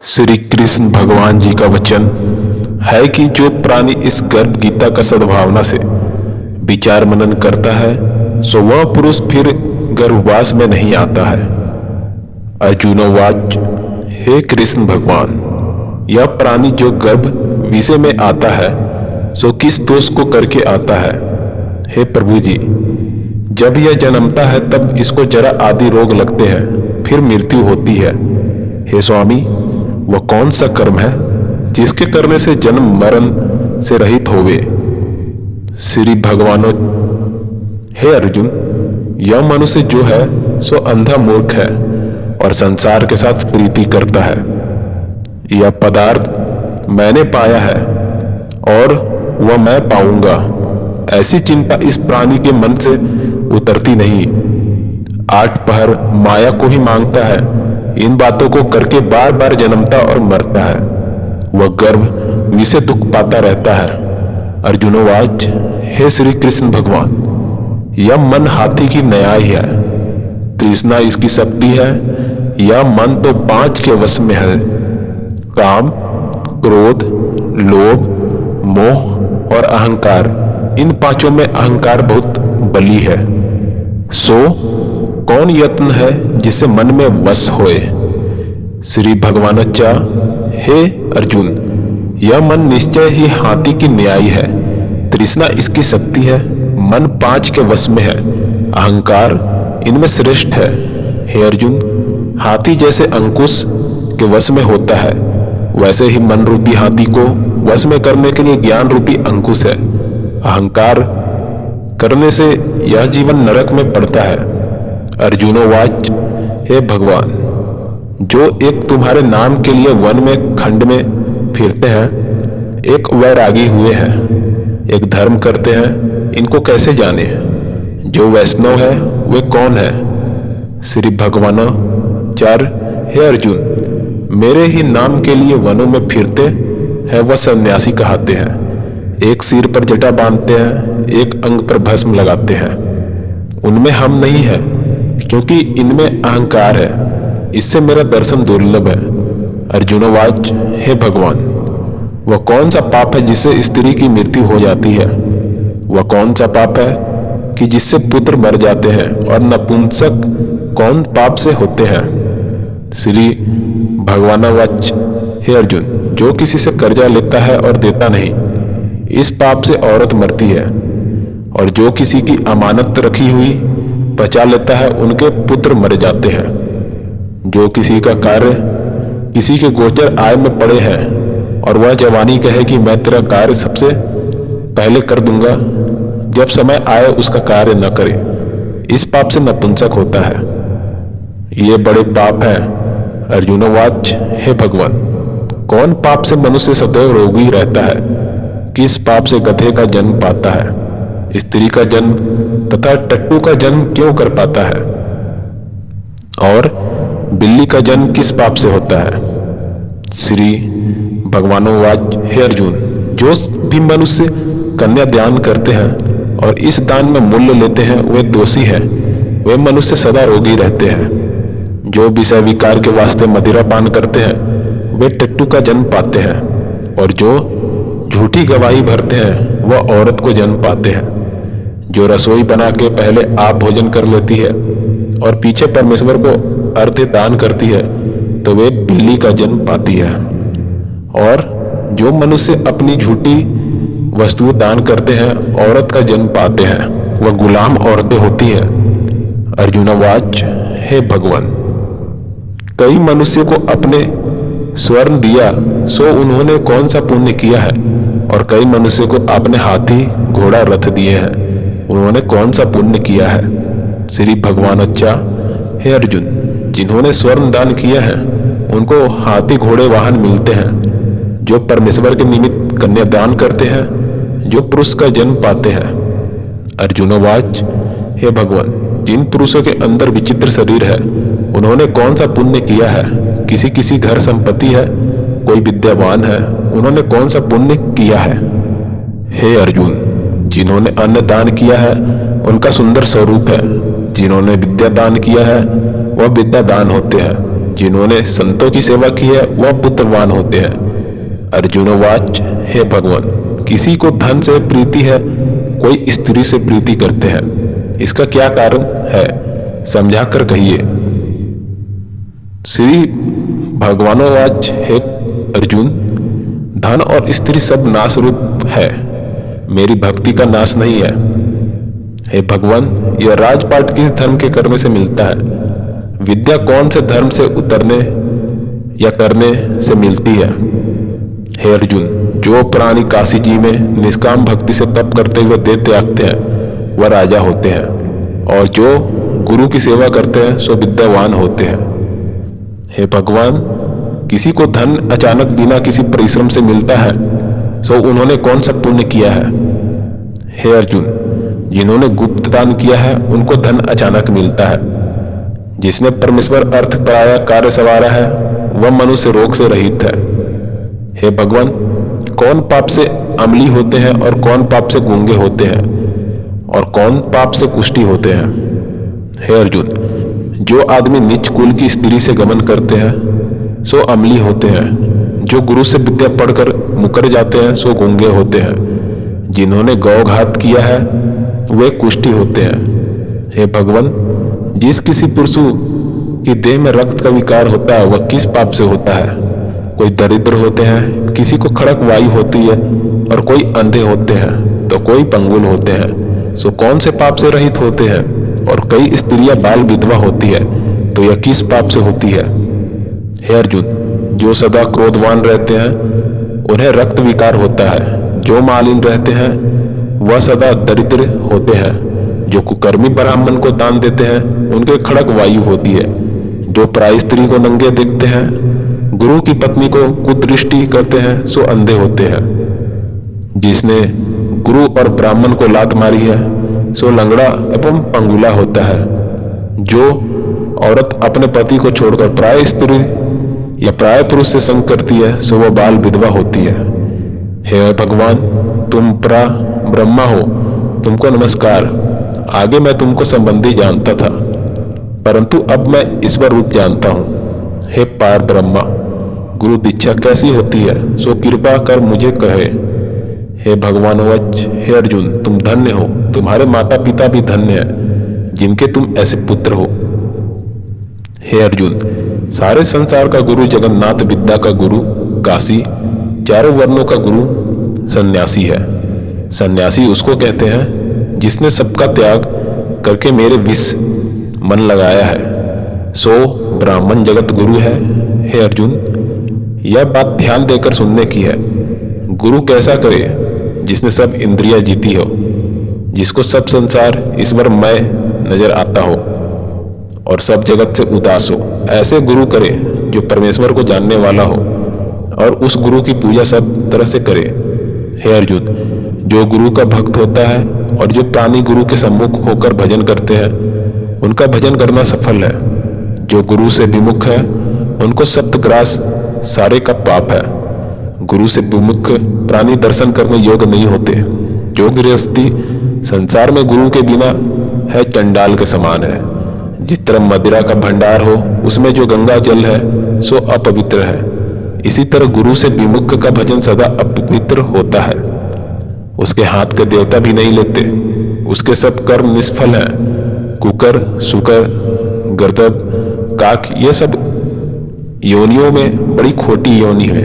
श्री कृष्ण भगवान जी का वचन है कि जो प्राणी इस गर्भ गीता का सद्भावना से विचार मनन करता है सो वह पुरुष फिर गर्भवास में नहीं आता है। अर्जुनोवाच, हे कृष्ण भगवान, यह प्राणी जो गर्भ विषय में आता है सो किस दोष को करके आता है? हे प्रभु जी, जब यह जन्मता है तब इसको जरा आदि रोग लगते हैं, फिर मृत्यु होती है। हे स्वामी, वह कौन सा कर्म है जिसके करने से जन्म मरण से रहित होवे? श्री भगवानो, हे अर्जुन, यह मनुष्य जो है सो अंधा मूर्ख है और संसार के साथ प्रीति करता है। यह पदार्थ मैंने पाया है और वह मैं पाऊंगा, ऐसी चिंता इस प्राणी के मन से उतरती नहीं। 8 पहर माया को ही मांगता है, इन बातों को करके बार बार जन्मता और मरता है। वह गर्भ विषय दुख पाता रहता है। अर्जुनोवाच, हे श्री कृष्ण भगवान, यह मन हाथी की न्याय है, तृष्णा इसकी शक्ति है। यह मन तो 5 के वश में है, काम, क्रोध, लोभ, मोह और अहंकार। इन 5 में अहंकार बहुत बली है। सो कौन यत्न है जिससे मन में वश होए? श्री भगवानच्चा, हे अर्जुन, यह मन निश्चय ही हाथी की न्यायी है, तृष्णा इसकी शक्ति है। मन 5 के वश में है, अहंकार इनमें श्रेष्ठ है। हे अर्जुन, हाथी जैसे अंकुश के वश में होता है, वैसे ही मन रूपी हाथी को वश में करने के लिए ज्ञान रूपी अंकुश है। अहंकार करने से यह जीवन नरक में पड़ता है। अर्जुनोवाच, हे भगवान, जो एक तुम्हारे नाम के लिए वन में खंड में फिरते हैं, एक वैरागी हुए हैं, एक धर्म करते हैं, इनको कैसे जाने? जो वैष्णव है वे कौन है? श्री भगवानाचार्य, हे अर्जुन, मेरे ही नाम के लिए वनों में फिरते हैं वह सन्यासी कहते हैं। एक सिर पर जटा बांधते हैं, एक अंग पर भस्म लगाते हैं। उनमें हम नहीं है, क्योंकि इनमें अहंकार है, इससे मेरा दर्शन दुर्लभ है। अर्जुनोवाच, हे भगवान, वह कौन सा पाप है जिससे स्त्री की मृत्यु हो जाती है? वह कौन सा पाप है कि जिससे पुत्र मर जाते हैं? और नपुंसक कौन पाप से होते हैं? श्री भगवानवाच, हे अर्जुन, जो किसी से कर्जा लेता है और देता नहीं, इस पाप से औरत मरती है। और जो किसी की अमानत रखी हुई बचा लेता है, उनके पुत्र मर जाते हैं। जो किसी का कार्य किसी के गोचर आय में पड़े हैं और वह जवानी कहे कि मैं तेरा कार्य सबसे पहले कर दूंगा, जब समय आए उसका कार्य न करे, इस पाप से नपुंसक होता है। ये बड़े पाप हैं। अर्जुनोवाच, हे भगवान, कौन पाप से मनुष्य सदैव रोगी रहता है? किस पाप से गधे का जन्म पाता है, स्त्री का जन्म तथा टट्टू का जन्म क्यों कर पाता है? और बिल्ली का जन्म किस पाप से होता है? श्री भगवानोवाच, हे अर्जुन, जो भी मनुष्य कन्या दान करते हैं और इस दान में मूल्य लेते हैं वे दोषी हैं, वे मनुष्य सदा रोगी रहते हैं। जो विषय विकार के वास्ते मदिरा पान करते हैं वे टट्टू का जन्म पाते हैं, और जो झूठी गवाही भरते हैं वह औरत को जन्म पाते हैं। जो रसोई बना के पहले आप भोजन कर लेती है और पीछे परमेश्वर को अर्घ्य दान करती है तो वे बिल्ली का जन्म पाती है। और जो मनुष्य अपनी झूठी वस्तु दान करते हैं औरत का जन्म पाते हैं, वह गुलाम औरतें होती हैं। अर्जुनवाच, हे भगवान, कई मनुष्य को अपने स्वर्ण दिया सो उन्होंने कौन सा पुण्य किया है? और कई मनुष्य को अपने हाथी घोड़ा रथ दिए हैं, उन्होंने कौन सा पुण्य किया है? श्री भगवानच्चा, हे अर्जुन, जिन्होंने स्वर्ण दान किया है उनको हाथी घोड़े वाहन मिलते हैं। जो परमेश्वर के निमित्त कन्यादान करते हैं, जो पुरुष का जन्म पाते हैं। अर्जुनोवाच, हे भगवान, जिन पुरुषों के अंदर विचित्र शरीर है उन्होंने कौन सा पुण्य किया है? किसी किसी घर संपत्ति है, कोई विद्यावान है, उन्होंने कौन सा पुण्य किया है? हे अर्जुन, जिन्होंने अन्न दान किया है उनका सुंदर स्वरूप है, जिन्होंने विद्या दान किया है वह विद्या दान होते हैं, जिन्होंने संतों की सेवा की है वह पुत्रवान होते हैं। अर्जुनोवाच, हे भगवान, किसी को धन से प्रीति है, कोई स्त्री से प्रीति करते हैं, इसका क्या कारण है, समझा कर कहिए। श्री भगवानोवाच, हे अर्जुन, धन और स्त्री सब नाश रूप है, मेरी भक्ति का नाश नहीं है। हे भगवान, यह राजपाट किस धर्म के करने से मिलता है? विद्या कौन से धर्म से उतरने या करने से मिलती है? हे अर्जुन, जो प्राणी काशी जी में निष्काम भक्ति से तप करते हुए देह त्यागते हैं वह राजा होते हैं, और जो गुरु की सेवा करते हैं सो विद्यावान होते हैं। हे भगवान, किसी को धन अचानक बिना किसी परिश्रम से मिलता है सो उन्होंने कौन सा पुण्य किया है? हे अर्जुन, जिन्होंने गुप्त दान किया है उनको धन अचानक मिलता है। जिसने परमेश्वर अर्थ पराया कार्य सवारा है वह मनुष्य रोग से रहित है। हे भगवान, कौन पाप से अमली होते हैं और कौन पाप से गूंगे होते हैं और कौन पाप से कुष्ठी होते हैं? हे अर्जुन, जो आदमी नीच कुल की स्त्री से गमन करते हैं सो अमली होते हैं, जो गुरु से विद्या पढ़कर मुकर जाते हैं सो गूंगे होते हैं, जिन्होंने गौघात किया है वे कुष्ठी होते हैं। हे भगवान, जिस किसी पुरुष की देह में रक्त का विकार होता है वह किस पाप से होता है? कोई दरिद्र होते हैं, किसी को खड़क वायु होती है और कोई अंधे होते हैं तो कोई पंगुल होते हैं, सो कौन से पाप से रहित होते हैं? और कई स्त्रियां बाल विधवा होती है तो यह किस पाप से होती है? हे अर्जुन, जो सदा क्रोधवान रहते हैं उन्हें रक्त विकार होता है, जो मालिन रहते हैं वह सदा दरिद्र होते हैं, जो कुकर्मी ब्राह्मण को दान देते हैं उनके खड़क वायु होती है, जो प्राय स्त्री को नंगे देखते हैं, गुरु की पत्नी को कुदृष्टि करते हैं सो अंधे होते हैं, जिसने गुरु और ब्राह्मण को लात मारी है सो लंगड़ा एवं पंगुला होता है, जो औरत अपने पति को छोड़कर प्राय स्त्री या प्राय पुरुष से संग करती है सो वह बाल विधवा होती है। हे भगवान, तुम परा ब्रह्मा हो, तुमको नमस्कार। आगे मैं तुमको संबंधी जानता था परंतु अब मैं ईश्वर रूप जानता हूँ। हे पार ब्रह्मा, गुरु दीक्षा कैसी होती है सो कृपा कर मुझे कहे। हे भगवानोवाच, हे अर्जुन, तुम धन्य हो, तुम्हारे माता पिता भी धन्य हैं जिनके तुम ऐसे पुत्र हो। हे अर्जुन, सारे संसार का गुरु जगन्नाथ विद्या का गुरु काशी, चारों वर्णों का गुरु सन्यासी है। सन्यासी उसको कहते हैं जिसने सबका त्याग करके मेरे विष मन लगाया है, सो ब्राह्मण जगत गुरु है। हे अर्जुन, यह बात ध्यान देकर सुनने की है। गुरु कैसा करे? जिसने सब इंद्रियां जीती हो, जिसको सब संसार ईश्वरमय नजर आता हो और सब जगत से उदास हो, ऐसे गुरु करे जो परमेश्वर को जानने वाला हो और उस गुरु की पूजा सब तरह से करे। हे अर्जुन, जो गुरु का भक्त होता है और जो प्राणी गुरु के सम्मुख होकर भजन करते हैं उनका भजन करना सफल है। जो गुरु से विमुख है उनको सप्तग्रास सारे का पाप है। गुरु से विमुख प्राणी दर्शन करने योग्य नहीं होते। जो गृहस्थी संसार में गुरु के बिना है चंडाल के समान है। जिस तरह मदिरा का भंडार हो उसमें जो गंगा जल है सो अपवित्र है, इसी तरह गुरु से विमुख का भजन सदा अपवित्र होता है। उसके हाथ के देवता भी नहीं लेते, उसके सब कर्म निष्फल हैं। कुकर, सुकर, गर्दभ, काक, ये सब योनियों में बड़ी खोटी योनि है।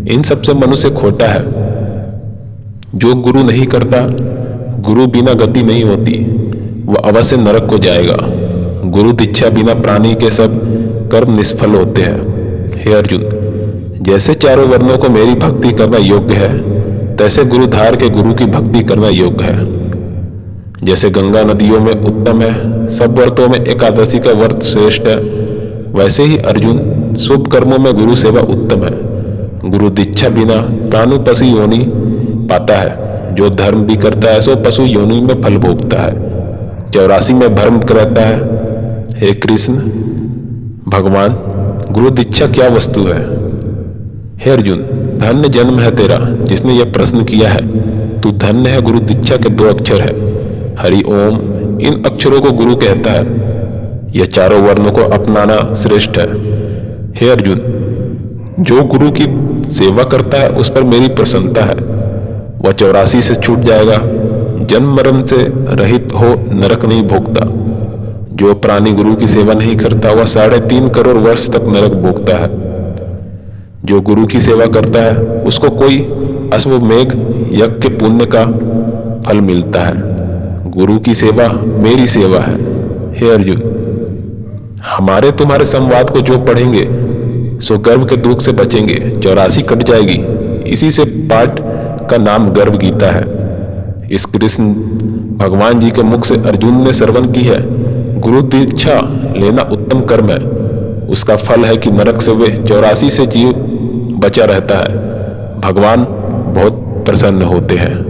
इन सब से मनुष्य खोटा है। जो गुरु नहीं करता, गुरु बिना गति नहीं होती, वह अवश्य नरक को जाएगा। गुरु दीक्षा बिना प्राणी के सब कर्म निष्फल होते हैं। हे अर्जुन, जैसे चारों वर्णों को मेरी भक्ति करना योग्य है तैसे गुरुधार के गुरु की भक्ति करना योग्य है। जैसे गंगा नदियों में उत्तम है, सब व्रतों में एकादशी का व्रत श्रेष्ठ है, वैसे ही अर्जुन शुभ कर्मों में गुरु सेवा उत्तम है। गुरु दीक्षा बिना प्राणु पशु योनि पाता है। जो धर्म भी करता है सो पशु योनि में फल भोगता है। 84 में भ्रम करता है। हे कृष्ण भगवान, गुरु दीक्षा क्या वस्तु है? हे अर्जुन, धन्य जन्म है तेरा जिसने यह प्रश्न किया है। तू धन्य है। गुरु दीक्षा के 2 अक्षर है, हरि ओम। इन अक्षरों को गुरु कहता है। यह चारों वर्णों को अपनाना श्रेष्ठ है। हे अर्जुन, जो गुरु की सेवा करता है उस पर मेरी प्रसन्नता है। वह 84 से छूट जाएगा, जन्म मरण से रहित हो नरक नहीं भोगता। जो प्राणी गुरु की सेवा नहीं करता वह 3.5 करोड़ वर्ष तक नरक भोगता है। जो गुरु की सेवा करता है उसको कोई अश्वमेघ यज्ञ के पुण्य का फल मिलता है। गुरु की सेवा मेरी सेवा है। हे अर्जुन, हमारे तुम्हारे संवाद को जो पढ़ेंगे सो गर्भ के दुख से बचेंगे, 84 कट जाएगी। इसी से पाठ का नाम गर्भ गीता है। इस कृष्ण भगवान जी के मुख से अर्जुन ने श्रवण की है। गुरु दीक्षा लेना उत्तम कर्म है। उसका फल है कि नरक से वे 84 से जीव बचा रहता है। भगवान बहुत प्रसन्न होते हैं।